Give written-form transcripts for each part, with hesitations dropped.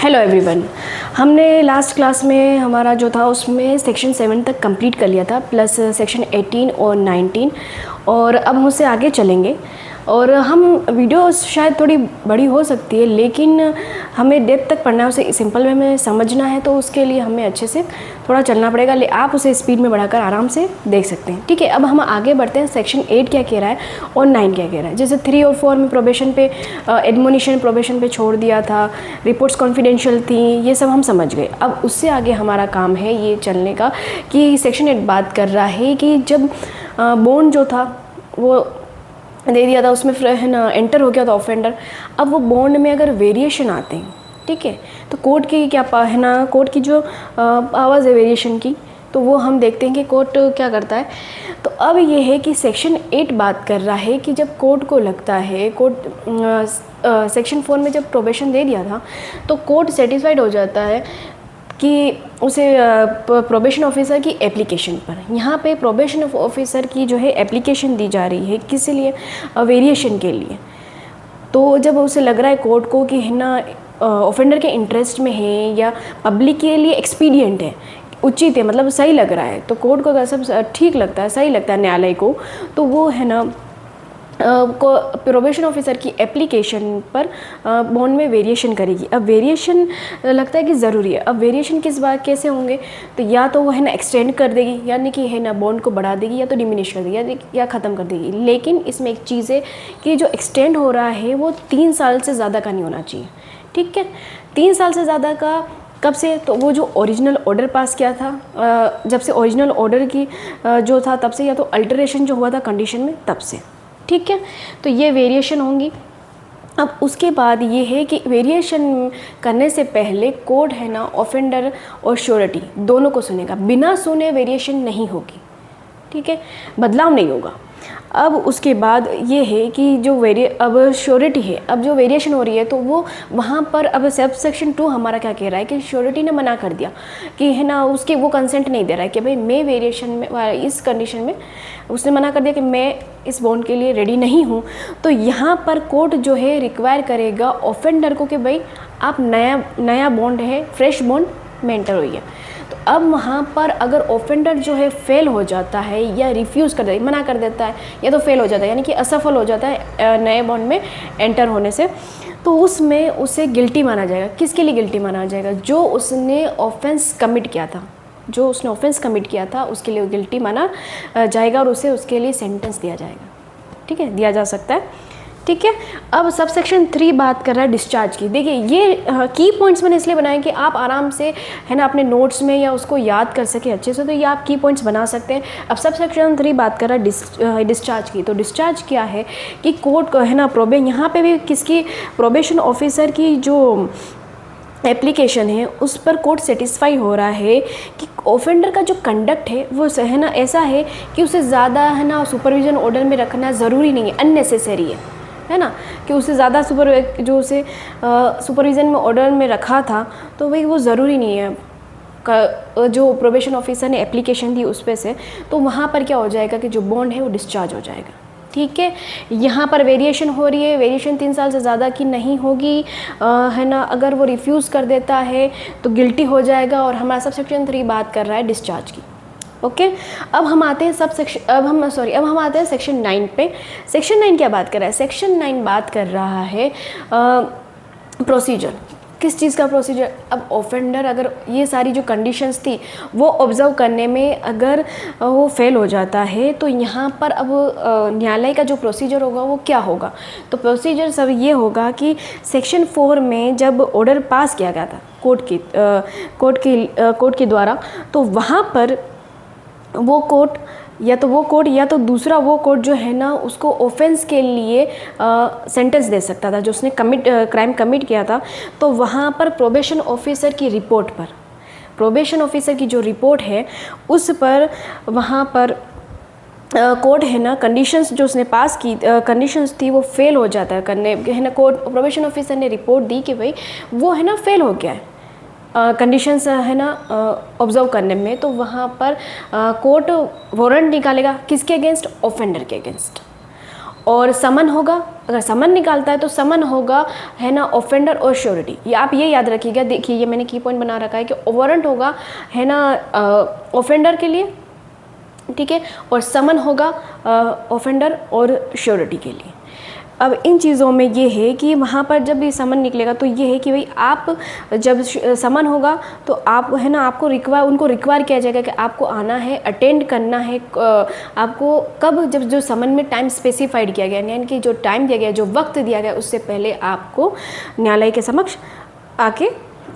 Hello everyone. हमने last class में हमारा जो था उसमें सेक्शन 7 तक कंप्लीट कर लिया था, प्लस सेक्शन 18 और 19, और अब हम उससे आगे चलेंगे। और हम वीडियो शायद थोड़ी बड़ी हो सकती है, लेकिन हमें डेप्थ तक पढ़ना है, उसे सिंपल वे में समझना है, तो उसके लिए हमें अच्छे से थोड़ा चलना पड़ेगा। आप उसे स्पीड में बढ़ाकर आराम से देख सकते हैं। ठीक है, अब हम आगे बढ़ते हैं। सेक्शन 8 क्या कह रहा है और 9 क्या कह रहा है। जैसे 3 और 4 में प्रोबेशन पे एडमोनिशन प्रोबेशन पे छोड़ दिया था, रिपोर्ट्स कॉन्फिडेंशियल थी, ये सब हम समझ गए। अब उससे आगे हमारा काम है ये चलने का कि सेक्शन 8 बात कर रहा है कि जब बॉन्ड जो था वो दे दिया था, उसमें है ना एंटर हो गया था ऑफेंडर। अब वो बॉन्ड में अगर वेरिएशन आते हैं, ठीक है, तो कोर्ट की क्या है ना, कोर्ट की जो आवाज़ है वेरिएशन की, तो वो हम देखते हैं कि कोर्ट क्या करता है। तो अब ये है कि सेक्शन 8 बात कर रहा है कि जब कोर्ट को लगता है, कोर्ट सेक्शन 4 में जब प्रोबेशन दे दिया था तो कोर्ट सेटिस्फाइड हो जाता है कि उसे प्रोबेशन ऑफिसर की एप्लीकेशन पर, यहाँ पे प्रोबेशन ऑफिसर की जो है एप्लीकेशन दी जा रही है, किस लिए, वेरिएशन के लिए। तो जब उसे लग रहा है कोर्ट को कि है ना ऑफेंडर के इंटरेस्ट में है या पब्लिक के लिए एक्सपीडियंट है, उचित है, मतलब सही लग रहा है, तो कोर्ट को अगर सब ठीक लगता है, सही लगता है न्यायालय को, तो वो है ना को प्रोबेशन ऑफिसर की एप्लीकेशन पर बॉन्ड में वेरिएशन करेगी। अब वेरिएशन लगता है कि ज़रूरी है। अब वेरिएशन किस बात कैसे होंगे, तो या तो वो है ना एक्सटेंड कर देगी, यानी कि है ना बॉन्ड को बढ़ा देगी, या तो डिमिनिश कर देगी या ख़त्म कर देगी। लेकिन इसमें एक चीज़ है कि जो एक्सटेंड हो रहा है वो 3 साल से ज़्यादा का नहीं होना चाहिए। ठीक है, 3 साल से ज़्यादा का कब से, तो वो जो ओरिजिनल ऑर्डर पास किया था, जब से ओरिजिनल ऑर्डर की जो था तब से, या तो अल्टरेशन जो हुआ था कंडीशन में तब से। ठीक है, तो ये वेरिएशन होंगी। अब उसके बाद ये है कि वेरिएशन करने से पहले कोर्ट है ना ऑफेंडर और श्योरिटी दोनों को सुनेगा, बिना सुने वेरिएशन नहीं होगी। ठीक है, बदलाव नहीं होगा। अब उसके बाद ये है कि जो अब श्योरिटी है, अब जो वेरिएशन हो रही है तो वो वहाँ पर अब सब सेक्शन 2 हमारा क्या कह रहा है कि श्योरिटी ने मना कर दिया कि है ना उसके वो कंसेंट नहीं दे रहा है कि भाई मैं वेरिएशन में इस कंडीशन में, उसने मना कर दिया कि मैं इस बॉन्ड के लिए रेडी नहीं हूँ। तो यहाँ पर कोर्ट जो है रिक्वायर करेगा ऑफेंडर को कि भाई आप नया बॉन्ड है, फ्रेश बॉन्ड में एंटर हुई है। तो अब वहाँ पर अगर ऑफेंडर जो है फेल हो जाता है या रिफ्यूज़ कर देता है, मना कर देता है, या तो फेल हो जाता है यानी कि असफल हो जाता है नए बॉन्ड में एंटर होने से, तो उसमें उसे गिल्टी माना जाएगा। किसके लिए गिल्टी माना जाएगा? जो उसने ऑफेंस कमिट किया था, जो उसने ऑफेंस कमिट किया था उसके लिए गिल्टी माना जाएगा और उसे उसके लिए सेंटेंस दिया जाएगा। ठीक है, दिया जा सकता है। ठीक है, अब सब सेक्शन 3 बात कर रहा है डिस्चार्ज की। देखिए ये की पॉइंट्स मैंने इसलिए बनाए कि आप आराम से है ना अपने नोट्स में या उसको याद कर सके अच्छे से, तो ये आप की पॉइंट्स बना सकते हैं। अब सब सेक्शन 3 बात कर रहा है डिस्चार्ज की। तो डिस्चार्ज क्या है कि कोर्ट को है ना यहाँ पे भी किसकी, प्रोबेशन ऑफिसर की जो एप्लीकेशन है उस पर कोर्ट सेटिस्फाई हो रहा है कि ऑफेंडर का जो कंडक्ट है वो है ना ऐसा है कि उसे ज़्यादा है ना सुपरविजन ऑर्डर में रखना ज़रूरी नहीं है, अननेसेसरी है ना, कि उसे ज़्यादा जो उसे सुपरविज़न में ऑर्डर में रखा था तो भाई वो ज़रूरी नहीं है। जो प्रोबेशन ऑफिसर ने एप्लीकेशन दी उस पे से, तो वहाँ पर क्या हो जाएगा कि जो बॉन्ड है वो डिस्चार्ज हो जाएगा। ठीक है, यहाँ पर वेरिएशन हो रही है, वेरिएशन 3 साल से ज़्यादा की नहीं होगी, है ना। अगर वो रिफ्यूज़ कर देता है तो गिल्टी हो जाएगा। और हमारा सब सेक्शन 3 बात कर रहा है डिस्चार्ज की। ओके, अब हम आते हैं अब हम आते हैं सेक्शन 9 पे। सेक्शन 9 क्या बात कर रहा है? सेक्शन 9 बात कर रहा है प्रोसीजर। किस चीज़ का प्रोसीजर? अब ऑफेंडर अगर ये सारी जो कंडीशंस थी वो ऑब्जर्व करने में अगर वो फेल हो जाता है, तो यहाँ पर अब न्यायालय का जो प्रोसीजर होगा वो क्या होगा? तो प्रोसीजर सब ये होगा कि सेक्शन 4 में जब ऑर्डर पास किया गया था कोर्ट के द्वारा, तो वहाँ पर वो कोर्ट या तो दूसरा वो कोर्ट जो है ना उसको ऑफेंस के लिए सेंटेंस दे सकता था, जो उसने क्राइम कमिट किया था। तो वहाँ पर प्रोबेशन ऑफिसर की रिपोर्ट पर, प्रोबेशन ऑफिसर की जो रिपोर्ट है उस पर वहाँ पर कोर्ट है ना कंडीशंस जो उसने पास की कंडीशंस थी वो फेल हो जाता है करने, है ना। कोर्ट प्रोबेशन ऑफिसर ने रिपोर्ट दी कि भाई वो है ना फेल हो गया है कंडीशंस है ना ऑब्जर्व करने में, तो वहाँ पर कोर्ट वारंट निकालेगा किसके अगेंस्ट? ऑफेंडर के अगेंस्ट, और समन होगा अगर समन निकालता है तो समन होगा है ना ऑफेंडर और श्योरिटी। ये आप ये याद रखिएगा। देखिए ये मैंने की पॉइंट बना रखा है कि वारंट होगा है ना ऑफेंडर के लिए, ठीक है, और समन होगा ऑफेंडर और श्योरिटी के लिए। अब इन चीज़ों में ये है कि वहाँ पर जब भी समन निकलेगा तो ये है कि भाई आप जब समन होगा तो आप है ना आपको उनको रिक्वायर किया जाएगा कि आपको आना है, अटेंड करना है। आपको कब, जब जो समन में टाइम स्पेसिफाइड किया गया, यानी कि जो टाइम दिया गया, जो वक्त दिया गया, उससे पहले आपको न्यायालय के समक्ष आके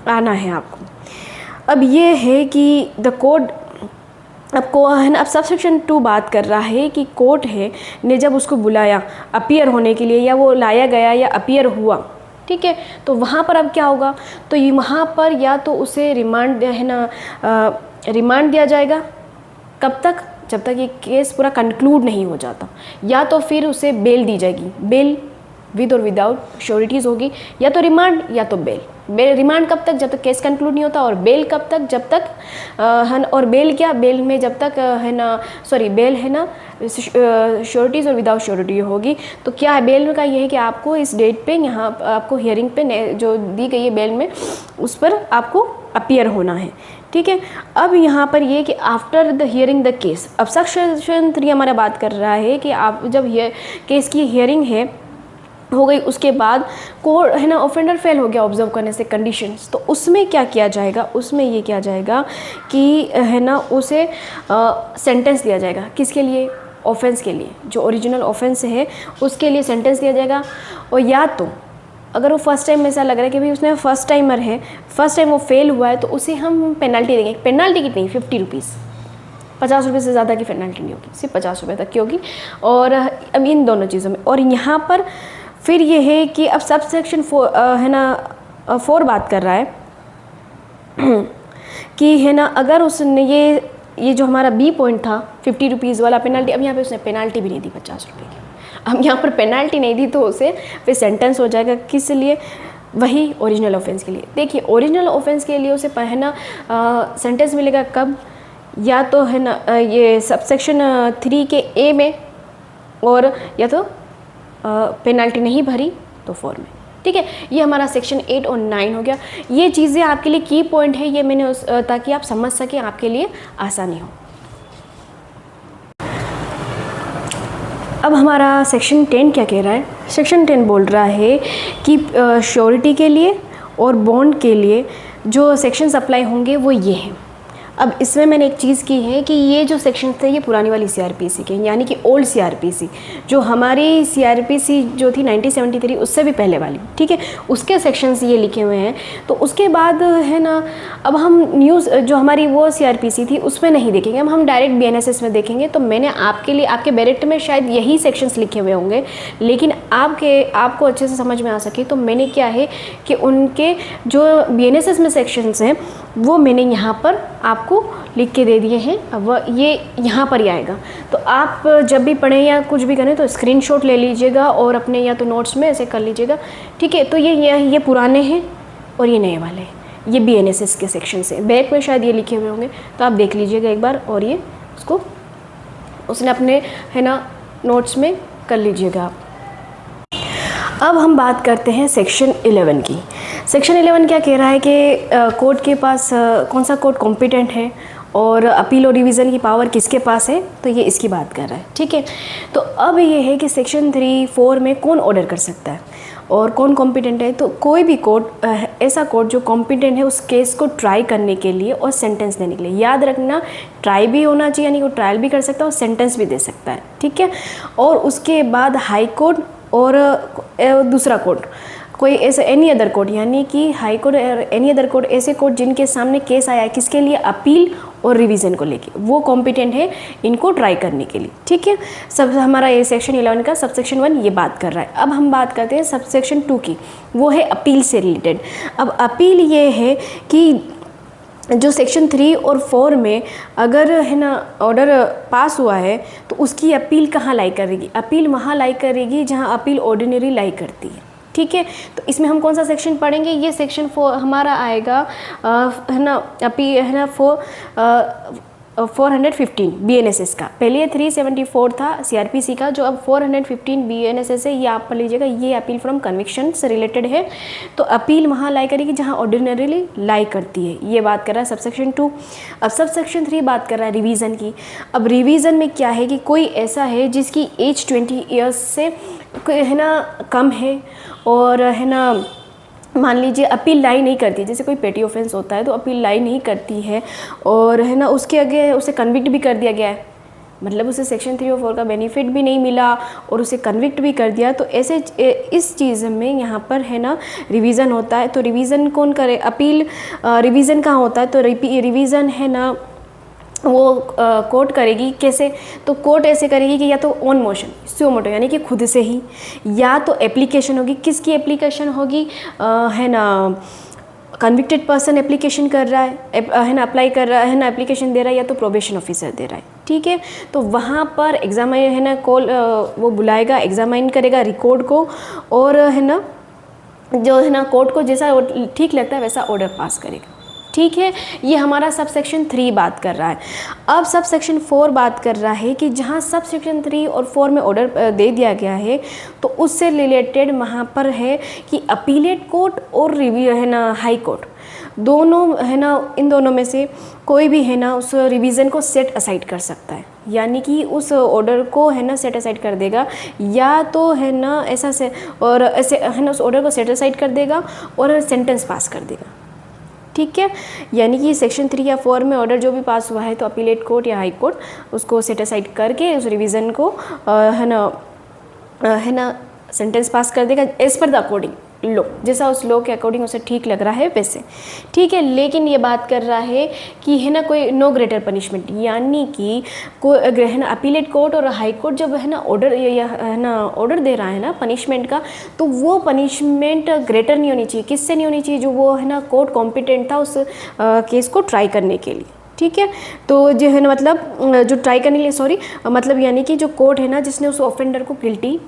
आना है आपको। अब ये है कि द कोर्ट आपको है ना, अब सबसेक्शन 2 बात कर रहा है कि कोर्ट है ने जब उसको बुलाया अपीयर होने के लिए, या वो लाया गया या अपीयर हुआ, ठीक है, तो वहाँ पर अब क्या होगा, तो ये वहाँ पर या तो उसे रिमांड है ना रिमांड दिया जाएगा, कब तक, जब तक ये केस पूरा कंक्लूड नहीं हो जाता, या तो फिर उसे बेल दी जाएगी, बेल विद और विदाउट श्योरिटीज़ होगी, या तो रिमांड या तो बेल। रिमांड कब तक, जब तक केस कंक्लूड नहीं होता, और बेल कब तक, जब तक है ना, और बेल क्या, बेल में जब तक है ना, सॉरी बेल है ना श्योरिटीज़ और विदाउट श्योरिटी होगी। तो क्या है बेल का, ये है कि आपको इस डेट पे यहाँ आपको हियरिंग पे जो दी गई है बेल में, उस पर आपको अपीयर होना है, ठीक है। अब यहाँ पर ये कि after the hearing the case, अब सेक्शन 3 हमारा बात कर रहा है कि आप जब केस की हियरिंग है हो गई, उसके बाद कोर्ट है ना ऑफेंडर फेल हो गया ऑब्जर्व करने से कंडीशंस, तो उसमें क्या किया जाएगा, उसमें ये किया जाएगा कि है ना उसे सेंटेंस दिया जाएगा। किसके लिए, ऑफेंस के लिए, जो ओरिजिनल ऑफेंस है उसके लिए सेंटेंस दिया जाएगा। और या तो अगर वो फर्स्ट टाइम में ऐसा लग रहा है कि भाई उसने फर्स्ट टाइमर है, फर्स्ट टाइम वो फेल हुआ है, तो उसे हम पेनल्टी देंगे। पेनल्टी कितनी, 50 रुपीज़, 50 रुपये से ज़्यादा की पेनल्टी नहीं होगी, सिर्फ 50 रुपये तक की होगी। और अब इन दोनों चीज़ों में, और यहाँ पर फिर ये है कि अब सब सेक्शन 4 है ना 4 बात कर रहा है कि है ना अगर उसने ये जो हमारा बी पॉइंट था 50 रुपीज़ वाला पेनल्टी, अब यहाँ पे उसने पेनल्टी भी नहीं दी 50 रुपये की, अब यहाँ पर पेनल्टी नहीं दी तो उसे फिर सेंटेंस हो जाएगा। किस लिए, वही ओरिजिनल ऑफेंस के लिए। देखिए ओरिजिनल ऑफेंस के लिए उसे है ना सेंटेंस मिलेगा कब, या तो है ना ये सबसेक्शन 3 के ए में, और या तो पेनल्टी नहीं भरी तो 4 में, ठीक है। ये हमारा सेक्शन 8 और 9 हो गया। ये चीज़ें आपके लिए की पॉइंट है, ये मैंने ताकि आप समझ सकें, आपके लिए आसानी हो। अब हमारा सेक्शन 10 क्या कह रहा है, सेक्शन 10 बोल रहा है कि श्योरिटी के लिए और बॉन्ड के लिए जो सेक्शंस अप्लाई होंगे वो ये हैं। अब इसमें मैंने एक चीज़ की है कि ये जो सेक्शन थे ये पुरानी वाली सीआरपीसी के, यानी कि ओल्ड सीआरपीसी, जो हमारी सीआरपीसी जो थी 1973 उससे भी पहले वाली, ठीक है, उसके सेक्शंस ये लिखे हुए हैं। तो उसके बाद है ना अब हम न्यूज़ जो हमारी वो सीआरपीसी थी उसमें नहीं देखेंगे, हम डायरेक्ट बीएनएसएस में देखेंगे। तो मैंने आपके लिए, आपके बैरेक्ट में शायद यही सेक्शंस लिखे हुए होंगे, लेकिन आपको अच्छे से समझ में आ सके तो मैंने क्या है कि उनके जो बीएनएसएस में सेक्शंस हैं वो मैंने यहाँ पर आपको लिख के दे दिए हैं। अब ये यहाँ पर ही आएगा, तो आप जब भी पढ़ें या कुछ भी करें तो स्क्रीनशॉट ले लीजिएगा और अपने या तो नोट्स में ऐसे कर लीजिएगा, ठीक है। तो ये पुराने हैं और ये नए वाले हैं, ये बीएनएसएस के सेक्शन से बैक में शायद ये लिखे हुए होंगे, तो आप देख लीजिएगा एक बार, और ये उसको उसने अपने है ना नोट्स में कर लीजिएगा आप। अब हम बात करते हैं सेक्शन 11 की। सेक्शन 11 क्या कह रहा है कि कोर्ट के पास कौन सा कोर्ट कॉम्पिटेंट है और अपील और रिवीजन की पावर किसके पास है, तो ये इसकी बात कर रहा है, ठीक है। तो अब ये है कि सेक्शन 3-4 में कौन ऑर्डर कर सकता है और कौन कॉम्पिटेंट है। तो कोई भी कोर्ट, ऐसा कोर्ट जो कॉम्पिटेंट है उस केस को ट्राई करने के लिए और सेंटेंस देने के लिए। याद रखना, ट्राई भी होना चाहिए, यानी वो ट्रायल भी कर सकता है और सेंटेंस भी दे सकता है, ठीक है। और उसके बाद हाई कोर्ट और दूसरा कोर्ट, कोई ऐसा एनी अदर कोर्ट, यानी कि हाई कोर्ट और एनी अदर कोर्ट, ऐसे कोर्ट जिनके सामने केस आया है किसके लिए, अपील और रिवीजन को लेके, वो कॉम्पिटेंट है इनको ट्राई करने के लिए, ठीक है। सब हमारा ये सेक्शन 11 का सबसेक्शन 1 ये बात कर रहा है। अब हम बात करते हैं सबसेक्शन 2 की, वो है अपील से रिलेटेड। अब अपील ये है कि जो सेक्शन 3 और 4 में अगर है ना ऑर्डर पास हुआ है तो उसकी अपील कहाँ लाई करेगी, अपील वहाँ लाई करेगी जहाँ अपील ऑर्डिनरी लाई करती है, ठीक है। तो इसमें हम कौन सा सेक्शन पढ़ेंगे, ये सेक्शन 4 हमारा आएगा है ना अपील है ना 415 BNSS का, पहले ये 374 था CRPC का, जो अब 415 BNSS है, ये आप पढ़ लीजिएगा। ये अपील फ्रॉम कन्विक्शन से रिलेटेड है। तो अपील वहाँ लाई करेगी जहाँ ऑर्डिनरीली लाई करती है। ये बात कर रहा है सबसेक्शन 2। अब सबसेक्शन 3 बात कर रहा है रिवीजन की। अब रिवीजन में क्या है कि कोई ऐसा है जिसकी एज 20 ईयर्स से है ना कम है, और है ना मान लीजिए अपील लाई नहीं करती, जैसे कोई पेटी ऑफेंस होता है तो अपील लाई नहीं करती है, और है ना उसके आगे उसे कन्विक्ट भी कर दिया गया है, मतलब उसे सेक्शन 3 और 4 का बेनिफिट भी नहीं मिला और उसे कन्विक्ट भी कर दिया, तो ऐसे इस चीज़ में यहाँ पर है ना रिवीजन होता है। तो रिवीजन कौन करे? अपील रिवीजन कहाँ होता है? तो रिवीजन है ना वो कोर्ट करेगी। कैसे? तो कोर्ट ऐसे करेगी कि या तो ऑन मोशन स्यो मोटो यानी कि खुद से ही, या तो एप्लीकेशन होगी। किसकी एप्लीकेशन होगी? है ना कन्विक्टेड पर्सन एप्लीकेशन कर रहा है ना, अप्लाई कर रहा है ना, एप्लीकेशन दे रहा है, या तो प्रोबेशन ऑफिसर दे रहा है। ठीक है, तो वहाँ पर एग्जामाइन है ना कॉल वो बुलाएगा, एग्जामाइन करेगा रिकॉर्ड को, और है ना जो है ना कोर्ट को जैसा ठीक लगता है वैसा ऑर्डर पास करेगा। ठीक है, ये हमारा सब सेक्शन 3 बात कर रहा है। अब सब सेक्शन 4 बात कर रहा है कि जहाँ सब सेक्शन 3 और 4 में ऑर्डर दे दिया गया है, तो उससे रिलेटेड वहाँ पर है कि अपीलेट कोर्ट और रिव्यू है ना हाई कोर्ट, दोनों है ना, इन दोनों में से कोई भी है ना उस रिवीजन को सेट असाइड कर सकता है, यानी कि उस ऑर्डर को है ना सेट असाइड कर देगा, या तो है ना ऐसा से और ऐसे है ना उस ऑर्डर को सेट असाइड कर देगा और सेंटेंस पास कर देगा। ठीक है, यानी कि सेक्शन 3 या 4 में ऑर्डर जो भी पास हुआ है तो अपीलेट कोर्ट या हाई कोर्ट उसको सेट असाइड करके उस रिवीजन को है ना सेंटेंस पास कर देगा एज पर द अकॉर्डिंग लो, जैसा उस लो के अकॉर्डिंग उसे ठीक लग रहा है वैसे। ठीक है, लेकिन ये बात कर रहा है कि है ना कोई नो ग्रेटर पनिशमेंट, यानी कि कोई है ना अपीलेट कोर्ट और हाई कोर्ट जब है ना ऑर्डर या है ना ऑर्डर दे रहा है ना पनिशमेंट का, तो वो पनिशमेंट ग्रेटर नहीं होनी चाहिए। किससे नहीं होनी चाहिए? जो वो है ना कोर्ट कॉम्पिटेंट था उस केस को ट्राई करने के लिए। ठीक है, तो जो है ना मतलब जो ट्राई करने के लिए मतलब यानी कि जो कोर्ट है ना जिसने उस ऑफेंडर को गिल्टी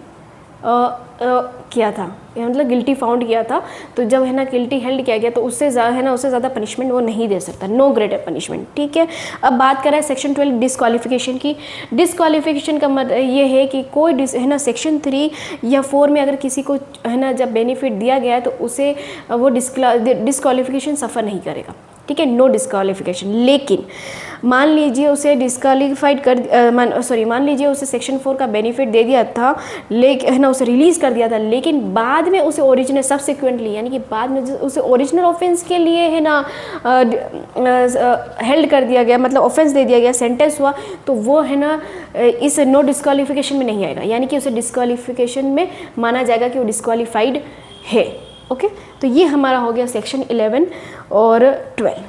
किया था, मतलब गिल्टी फाउंड किया था, तो जब है ना गिल्टी हेल्ड किया गया तो उससे है ना उससे ज़्यादा पनिशमेंट वो नहीं दे सकता, नो ग्रेटर पनिशमेंट। ठीक है, अब बात करें सेक्शन 12 डिस्क्वालिफिकेशन की। डिस्क्वालिफिकेशन का मतलब ये है कि कोई है ना सेक्शन 3 या 4 में अगर किसी को है ना जब बेनिफिट दिया गया है तो उसे वो डिस्क्वालिफिकेशन सफ़र नहीं करेगा। ठीक है, नो डिस्क्वालिफिकेशन। लेकिन मान लीजिए उसे डिस्क्वालीफाइड मान लीजिए उसे सेक्शन 4 का बेनिफिट दे दिया था, लेकिन है ना उसे रिलीज़ कर दिया था, लेकिन बाद में उसे ओरिजिनल सब्सिक्वेंटली यानी कि बाद में उसे ओरिजिनल ऑफेंस के लिए है ना हेल्ड कर दिया गया, मतलब ऑफेंस दे दिया गया, सेंटेंस हुआ, तो वो है ना इस नो डिस्क्वालिफिकेशन में नहीं आएगा, यानी कि उसे डिस्क्वालिफिकेशन में माना जाएगा कि वो डिस्क्वालीफाइड है। ओके, तो ये हमारा हो गया सेक्शन 11 और 12।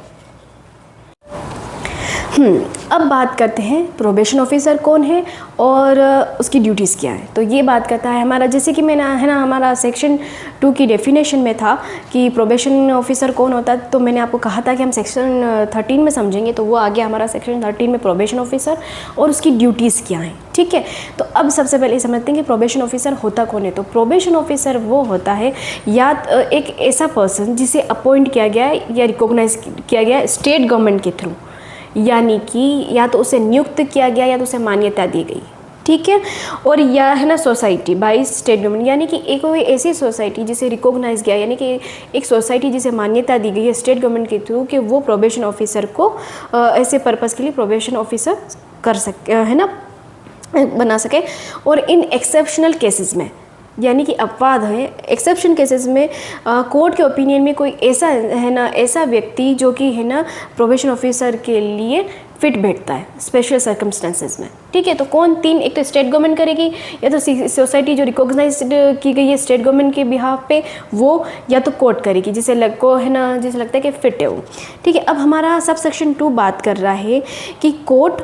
अब बात करते हैं प्रोबेशन ऑफिसर कौन है और उसकी ड्यूटीज़ क्या है। तो ये बात करता है हमारा, जैसे कि मैंने है ना हमारा सेक्शन 2 की डेफिनेशन में था कि प्रोबेशन ऑफिसर कौन होता है, तो मैंने आपको कहा था कि हम सेक्शन 13 में समझेंगे, तो वो आ गया हमारा सेक्शन 13 में प्रोबेशन ऑफिसर और उसकी ड्यूटीज़ क्या हैं। ठीक है, तो अब सबसे पहले समझते हैं कि प्रोबेशन ऑफिसर होता कौन है। तो प्रोबेशन ऑफिसर वो होता है या एक ऐसा पर्सन जिसे अपॉइंट किया गया है या रिकॉग्नाइज किया गया है स्टेट गवर्नमेंट के थ्रू, यानी कि या तो उसे नियुक्त किया गया या तो उसे मान्यता दी गई। ठीक है, और या है ना सोसाइटी बाय स्टेट गवर्नमेंट, यानी कि एक कोई ऐसी सोसाइटी जिसे रिकॉग्नाइज किया, यानी कि एक सोसाइटी जिसे मान्यता दी गई है स्टेट गवर्नमेंट के थ्रू कि वो प्रोबेशन ऑफिसर को ऐसे पर्पज़ के लिए प्रोबेशन ऑफिसर कर सके, है ना बना सके। और इन एक्सेप्शनल केसेस में, यानी कि अपवाद है, एक्सेप्शन केसेस में कोर्ट के ओपिनियन में कोई ऐसा है ना ऐसा व्यक्ति जो कि है ना प्रोबेशन ऑफिसर के लिए फिट बैठता है स्पेशल सर्कमस्टेंसेस में। ठीक है, तो कौन? 3, एक तो स्टेट गवर्नमेंट करेगी, या तो सोसाइटी जो रिकॉग्नाइज की गई है स्टेट गवर्नमेंट के बिहाफ पे वो, या तो कोर्ट करेगी जिसे जिसे लगता है कि फिट है वो। ठीक है, अब हमारा सब सेक्शन 2 बात कर रहा है कि कोर्ट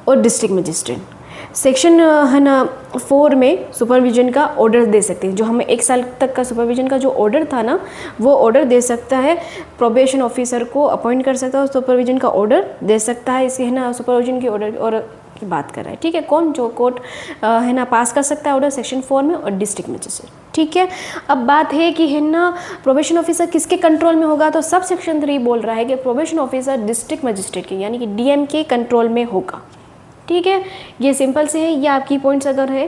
और डिस्ट्रिक्ट मजिस्ट्रेट। सेक्शन है ना 4 में सुपरविजन का ऑर्डर दे सकते हैं, जो हमें 1 साल तक का सुपरविजन का जो ऑर्डर था ना वो ऑर्डर दे सकता है, प्रोबेशन ऑफिसर को अपॉइंट कर सकता है और सुपरविजन का ऑर्डर दे सकता है। इसे है ना सुपरविजन की ऑर्डर और की बात कर रहा है, ठीक है। कौन? जो कोर्ट है ना पास कर सकता है ऑर्डर सेक्शन 4 में, और डिस्ट्रिक्ट मजिस्ट्रेट, ठीक है। अब बात है कि है ना प्रोबेशन ऑफिसर किसके कंट्रोल में होगा, तो सब सेक्शन 3 बोल रहा है कि प्रोबेशन ऑफिसर डिस्ट्रिक्ट मजिस्ट्रेट के यानी कि डीएम के कंट्रोल में होगा, ठीक है। ये सिंपल से है, ये आपकी पॉइंट्स अगर है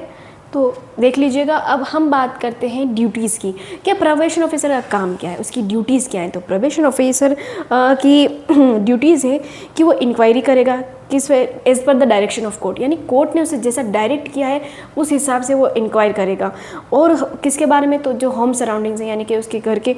तो देख लीजिएगा। अब हम बात करते हैं ड्यूटीज़ की। क्या प्रोबेशन ऑफिसर का काम क्या है, उसकी ड्यूटीज़ क्या है? तो प्रोबेशन ऑफिसर की ड्यूटीज़ है कि वो इंक्वायरी करेगा किस as per the direction of court, यानी कोर्ट ने उसे जैसा डायरेक्ट किया है उस हिसाब से वो इंक्वायर करेगा। और किसके बारे में? तो जो होम सराउंडिंग्स हैं यानी कि उसके घर के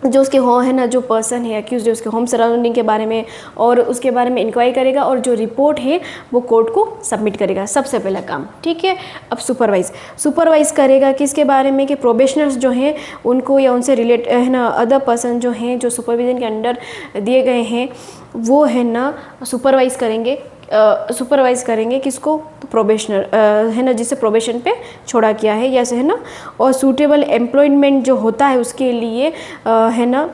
जो उसके हो है ना जो पर्सन है अक्यूज है उसके होम सराउंडिंग के बारे में और उसके बारे में इंक्वायरी करेगा, और जो रिपोर्ट है वो कोर्ट को सबमिट करेगा, सबसे पहला काम, ठीक है। अब सुपरवाइज करेगा किसके बारे में? कि प्रोबेशनर्स जो हैं उनको या उनसे रिलेट है ना अदर पर्सन जो हैं जो सुपरविजन के अंडर दिए गए हैं वो है ना सुपरवाइज करेंगे किसको? तो प्रोबेशनर है ना जिसे प्रोबेशन पे छोड़ा किया है जैसे है ना, और सूटेबल एम्प्लॉयमेंट जो होता है उसके लिए है ना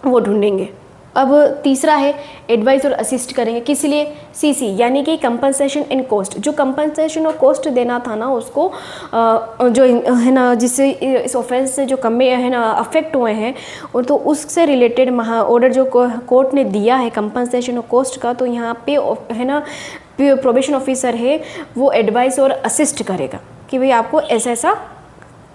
वो ढूंढेंगे। अब तीसरा है एडवाइस और असिस्ट करेंगे, किस लिए? सीसी यानी कि कंपनसेशन इन कॉस्ट, जो कंपनसेशन और कॉस्ट देना था ना उसको जो है ना जिससे इस ऑफेंस से जो कम है ना अफेक्ट हुए हैं, और तो उससे रिलेटेड ऑर्डर जो कोर्ट ने दिया है कंपनसेशन और कॉस्ट का, तो यहाँ पे है ना प्रोबेशन ऑफिसर है वो एडवाइस और असिस्ट करेगा कि भाई आपको ऐसा ऐसा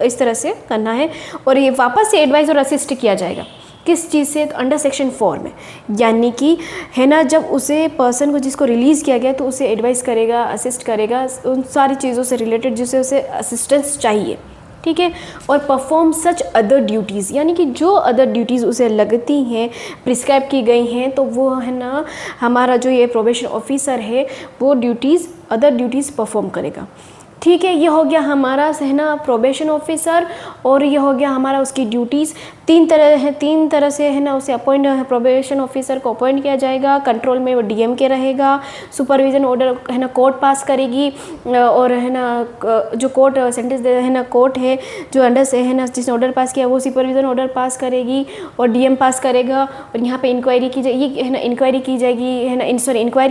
इस तरह से करना है, और ये वापस से एडवाइस और असिस्ट किया जाएगा किस चीज़ से? तो अंडर सेक्शन 4 में, यानी कि है ना जब उसे पर्सन को जिसको रिलीज़ किया गया तो उसे एडवाइस करेगा, असिस्ट करेगा उन सारी चीज़ों से रिलेटेड जिससे उसे असिस्टेंस चाहिए, ठीक है। और परफॉर्म सच अदर ड्यूटीज़ यानी कि जो अदर ड्यूटीज़ उसे लगती हैं प्रिस्क्राइब की गई हैं, तो वो है ना हमारा जो ये प्रोबेशन ऑफिसर है वो अदर ड्यूटीज़ परफॉर्म करेगा, ठीक है। ये हो गया हमारा है ना प्रोबेशन ऑफिसर, और ये हो गया हमारा उसकी ड्यूटीज़। तीन तरह से है ना उसे अपॉइंट प्रोबेशन ऑफिसर को अपॉइंट किया जाएगा। कंट्रोल में वो डीएम के रहेगा, सुपरविजन ऑर्डर है ना कोर्ट पास करेगी, और है ना जो कोर्ट सेंटेंस है ना कोर्ट है जो अंडर से है ना जिसने ऑर्डर पास किया वो सुपरविजन ऑर्डर पास करेगी और डीएम पास करेगा, और यहाँ पे इंक्वायरी की जाएगी है ना इंक्वायर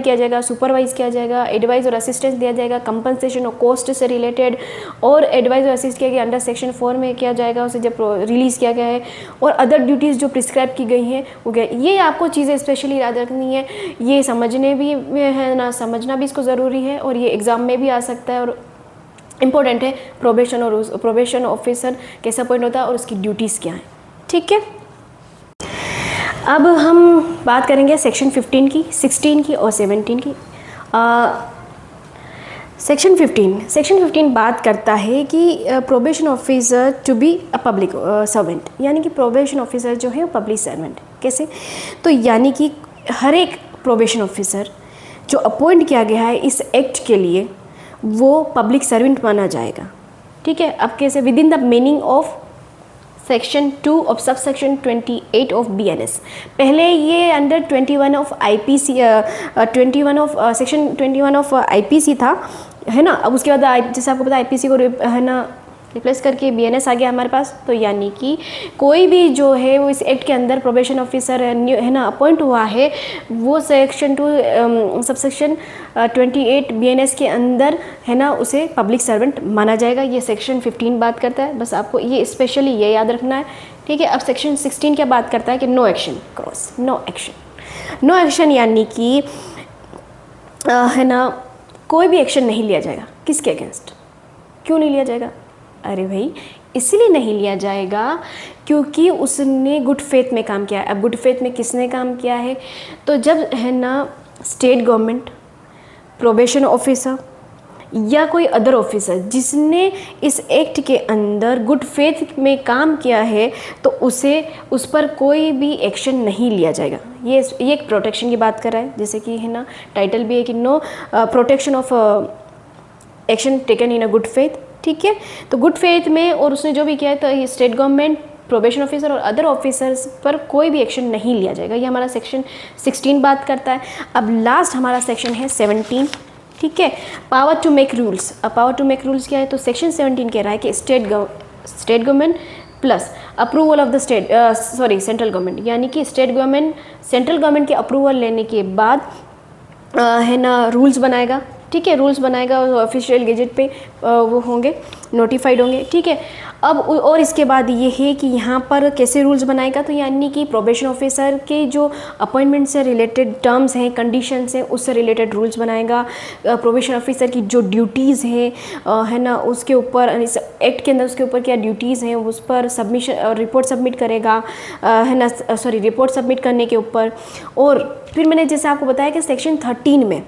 किया जाएगा, सुपरवाइज किया जाएगा, एडवाइस और असिस्टेंस दिया जाएगा कंपनसेशन और कॉस्ट से रिलेटेड, और एडवाइस और असिस्ट किया गया अंडर सेक्शन 4 में किया जाएगा उसे जब रिलीज़ किया गया है, और अदर ड्यूटीज़ जो प्रिस्क्राइब की गई हैं वो क्या। ये आपको चीज़ें स्पेशली याद रखनी है, ये समझने भी है ना समझना भी इसको ज़रूरी है, और ये एग्ज़ाम में भी आ सकता है और इम्पोर्टेंट है। प्रोबेशन ऑफिसर कैसा अपॉइंट होता है और उसकी ड्यूटीज़ क्या हैं, ठीक है। अब हम बात करेंगे सेक्शन 15 की, 16 की और 17 की। सेक्शन 15 बात करता है कि probation officer to be a public servant, यानी कि प्रोबेशन ऑफिसर जो है वो पब्लिक सर्वेंट कैसे? तो यानी कि हर एक प्रोबेशन ऑफिसर जो अपॉइंट किया गया है इस एक्ट के लिए वो पब्लिक सर्वेंट माना जाएगा, ठीक है। अब कैसे? With in the meaning of section 2 of sub section 28 of BNS। पहले ये under 21 of IPC 21 of section 21 of IPC था, है ना। अब उसके बाद जैसे आपको पता है IPC को है ना रिप्लेस करके BNS आ गया हमारे पास। तो यानी कि कोई भी जो है वो इस एक्ट के अंदर प्रोबेशन ऑफिसर है ना अपॉइंट हुआ है वो सेक्शन 2 सबसेक्शन 28 BNS के अंदर है ना उसे पब्लिक सर्वेंट माना जाएगा। ये सेक्शन 15 बात करता है, बस आपको ये स्पेशली ये याद रखना है, ठीक है। अब सेक्शन 16 क्या बात करता है कि नो एक्शन यानी कि है ना कोई भी एक्शन नहीं लिया जाएगा। किसके अगेंस्ट? क्यों नहीं लिया जाएगा? अरे भाई इसलिए नहीं लिया जाएगा क्योंकि उसने गुड फेथ में काम किया है। अब गुड फेथ में किसने काम किया है? तो जब है ना स्टेट गवर्नमेंट, प्रोबेशन ऑफिसर या कोई अदर ऑफिसर जिसने इस एक्ट के अंदर गुड फेथ में काम किया है तो उस पर कोई भी एक्शन नहीं लिया जाएगा। ये एक प्रोटेक्शन की बात कर रहा है, जैसे कि है ना टाइटल भी है कि no protection of action taken in a good faith, ठीक है। तो गुड फेथ में और उसने जो भी किया है तो ये स्टेट गवर्नमेंट, प्रोबेशन ऑफिसर और अदर ऑफिसर्स पर कोई भी एक्शन नहीं लिया जाएगा। ये हमारा सेक्शन 16 बात करता है। अब लास्ट हमारा सेक्शन है 17, ठीक है, पावर टू मेक रूल्स। अब पावर टू मेक रूल्स क्या है? तो सेक्शन 17 कह रहा है कि state government plus approval of the central government, यानी कि स्टेट गवर्नमेंट सेंट्रल गवर्नमेंट के अप्रूवल लेने के बाद है ना रूल्स बनाएगा, ठीक है, रूल्स बनाएगा और ऑफिशियल गेजेट पे वो होंगे, नोटिफाइड होंगे, ठीक है। अब और इसके बाद ये है कि यहाँ पर कैसे रूल्स बनाएगा, तो यानी कि प्रोबेशन ऑफिसर के जो अपॉइंटमेंट से रिलेटेड टर्म्स हैं, कंडीशंस हैं, उससे रिलेटेड रूल्स बनाएगा। प्रोबेशन ऑफिसर की जो ड्यूटीज़ हैं है ना, उसके ऊपर इस एक्ट के अंदर उसके ऊपर क्या ड्यूटीज़ हैं उस पर सबमिशन रिपोर्ट सबमिट करेगा, है ना, सॉरी रिपोर्ट सबमिट करने के ऊपर। और फिर मैंने जैसे आपको बताया कि सेक्शन 13 में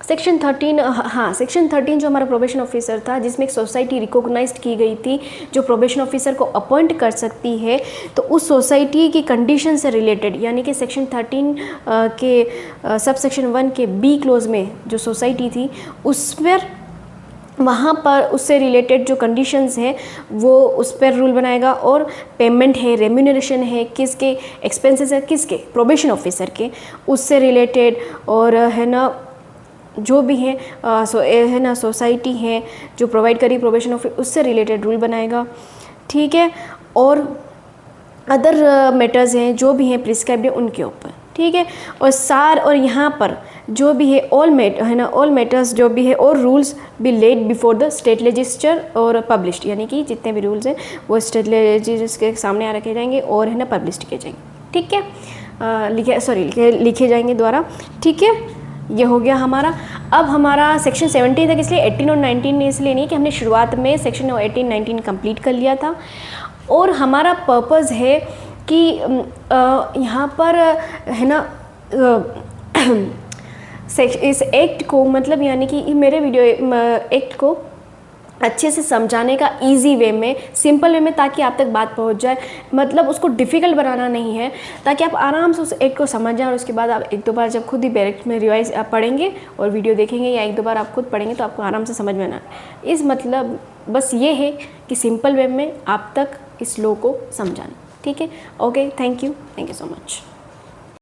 सेक्शन 13 जो हमारा प्रोबेशन ऑफिसर था, जिसमें एक सोसाइटी रिकॉग्नाइज्ड की गई थी जो प्रोबेशन ऑफिसर को अपॉइंट कर सकती है, तो उस सोसाइटी की कंडीशन से रिलेटेड, यानी कि सेक्शन 13 के सब सेक्शन 1 के बी क्लोज में जो सोसाइटी थी उस पर वहाँ पर उससे रिलेटेड जो कंडीशंस हैं वो उस पर रूल बनाएगा। और पेमेंट है, रेम्यूनरेशन है, किसके एक्सपेंसेस है, किसके प्रोबेशन ऑफिसर के, उससे रिलेटेड, और है ना जो भी है है ना सोसाइटी है जो प्रोवाइड करी प्रोबेशन ऑफिस, उससे रिलेटेड रूल बनाएगा, ठीक है। और अदर मैटर्स हैं जो भी हैं प्रिस्क्राइब्ड है उनके ऊपर, ठीक है। और यहाँ पर जो भी है ऑल मैटर्स जो भी है और rules be laid before the state legislature और पब्लिश्ड, यानी कि जितने भी रूल्स हैं वो स्टेट लेजिस्लेचर के सामने आ रखे जाएंगे और है ना पब्लिश्ड किए जाएंगे, ठीक है, लिखे जाएंगे द्वारा, ठीक है। ये हो गया हमारा। अब हमारा सेक्शन 17 तक, इसलिए 18 और 19 इसलिए नहीं कि हमने शुरुआत में सेक्शन 18, 19 कंप्लीट कर लिया था। और हमारा पर्पज़ है कि यहाँ पर है ना इस एक्ट को, मतलब यानी कि मेरे वीडियो एक्ट को अच्छे से समझाने का इजी वे में, सिंपल वे में, ताकि आप तक बात पहुंच जाए, मतलब उसको डिफ़िकल्ट बनाना नहीं है, ताकि आप आराम से उस एक्ट को समझ जाएं। और उसके बाद आप एक दो बार जब खुद ही डायरेक्ट में रिवाइज आप पढ़ेंगे और वीडियो देखेंगे या एक दो बार आप खुद पढ़ेंगे तो आपको आराम से समझ में आना। इस मतलब बस ये है कि सिंपल वे में आप तक इस लॉ को समझाना, ठीक है। Okay, thank you so much.